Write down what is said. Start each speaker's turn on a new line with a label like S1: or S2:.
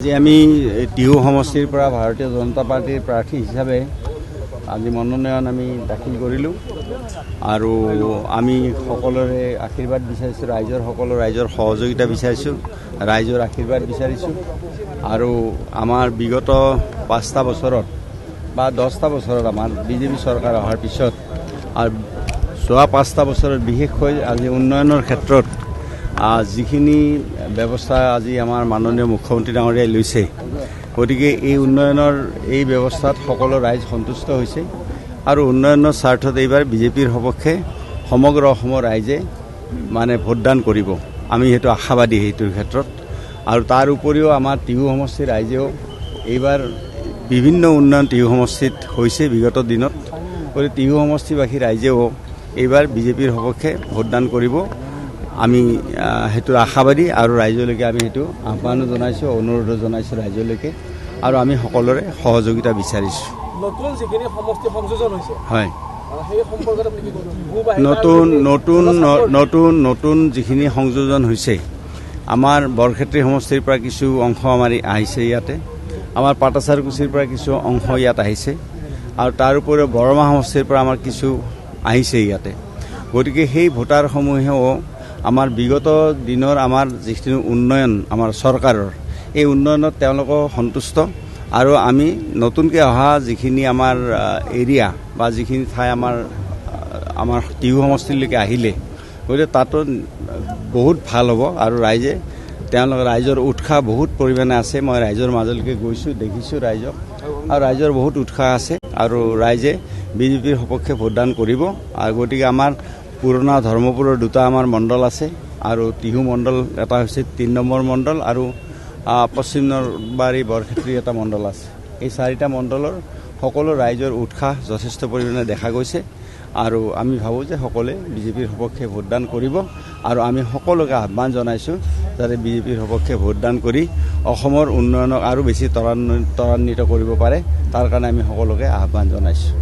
S1: আজি আমি টিহু সমষ্টিৰ পৰা ভাৰতীয় জনতা পাৰ্টিৰ প্ৰাৰ্থী হিচাপে আজি মনোনয়ন আমি দাখিল কৰিলোঁ আৰু আমি সকলোৰে আশীৰ্বাদ বিচাৰিছোঁ, ৰাইজৰ সহযোগিতা বিচাৰিছোঁ, ৰাইজৰ আশীৰ্বাদ বিচাৰিছোঁ আৰু আমাৰ বিগত 5টা বছৰত বা 10টা বছৰত আমাৰ বিজেপি চৰকাৰ অহাৰ পিছত আৰু যোৱা 5টা বছৰত বিশেষকৈ আজি উন্নয়নৰ ক্ষেত্ৰত যিখিনি ব্যৱস্থা আজি আমাৰ মাননীয় মুখ্যমন্ত্ৰী ডাঙৰীয়াই লৈছে, গতিকে এই উন্নয়নৰ এই ব্যৱস্থাত সকলো ৰাইজ সন্তুষ্ট হৈছে আৰু উন্নয়নৰ স্বাৰ্থত এইবাৰ বিজেপিৰ সপক্ষে সমগ্ৰ অসমৰ ৰাইজে ভোটদান কৰিব। আমি সেইটো আশাবাদী সেইটোৰ ক্ষেত্ৰত আৰু তাৰ উপৰিও আমাৰ টিহু সমষ্টিৰ ৰাইজেও এইবাৰ বিভিন্ন উন্নয়ন টিহু সমষ্টিত হৈছে বিগত দিনত, গতিকে টিহু সমষ্টিবাসী ৰাইজেও এইবাৰ বিজেপিৰ সপক্ষে ভোটদান কৰিব। আমি সেইটো আশাবাদী আৰু ৰাইজলৈকে আমি সেইটো আহ্বানো জনাইছোঁ, অনুৰোধ জনাইছোঁ ৰাইজলৈকে আৰু আমি সকলোৰে সহযোগিতা বিচাৰিছোঁ।
S2: নতুন যিখিনি সমষ্টি সংযোজন হৈছে,
S1: হয়,
S2: সেই সম্পৰ্কত আপুনি কি
S1: ক'ব? নতুন যিখিনি সংযোজন হৈছে, আমাৰ বৰক্ষেত্ৰী সমষ্টিৰ পৰা কিছু অংশ আমাৰ আহিছে ইয়াতে, আমাৰ পাটাচাৰকুছিৰ পৰা কিছু অংশ ইয়াত আহিছে আৰু তাৰ উপৰিও বৰমা সমষ্টিৰ পৰা আমাৰ কিছু আহিছে ইয়াতে। গতিকে সেই ভোটাৰসমূহেও আমাৰ বিগত দিনৰ আমাৰ যিখিনি উন্নয়ন আমাৰ চৰকাৰৰ, এই উন্নয়নত তেওঁলোকো সন্তুষ্ট আৰু আমি নতুনকৈ অহা যিখিনি আমাৰ এৰিয়া বা যিখিনি ঠাই আমাৰ টিহু সমষ্টিলৈকে আহিলে, গতিকে তাতো বহুত ভাল হ'ব আৰু ৰাইজৰ উৎসাহ বহুত পৰিমাণে আছে। মই ৰাইজৰ মাজলৈকে গৈছোঁ, দেখিছোঁ ৰাইজক আৰু ৰাইজৰ বহুত উৎসাহ আছে আৰু ৰাইজে বিজেপিৰ সপক্ষে ভোটদান কৰিব। আৰু গতিকে আমাৰ পুৰণা ধৰ্মপুৰৰ দুটা আমাৰ মণ্ডল আছে আৰু টিহু মণ্ডল এটা হৈছে 3 নম্বৰ মণ্ডল আৰু পশ্চিম নলবাৰী বৰক্ষেত্ৰী এটা মণ্ডল আছে। এই 4টা মণ্ডলৰ সকলো ৰাইজৰ উৎসাহ যথেষ্ট পৰিমাণে দেখা গৈছে আৰু আমি ভাবোঁ যে সকলোৱে বিজেপিৰ সপক্ষে ভোটদান কৰিব আৰু আমি সকলোকে আহ্বান জনাইছোঁ যাতে বিজেপিৰ সপক্ষে ভোটদান কৰি অসমৰ উন্নয়নক আৰু বেছি ত্বৰান্বিত কৰিব পাৰে, তাৰ কাৰণে আমি সকলোকে আহ্বান জনাইছোঁ।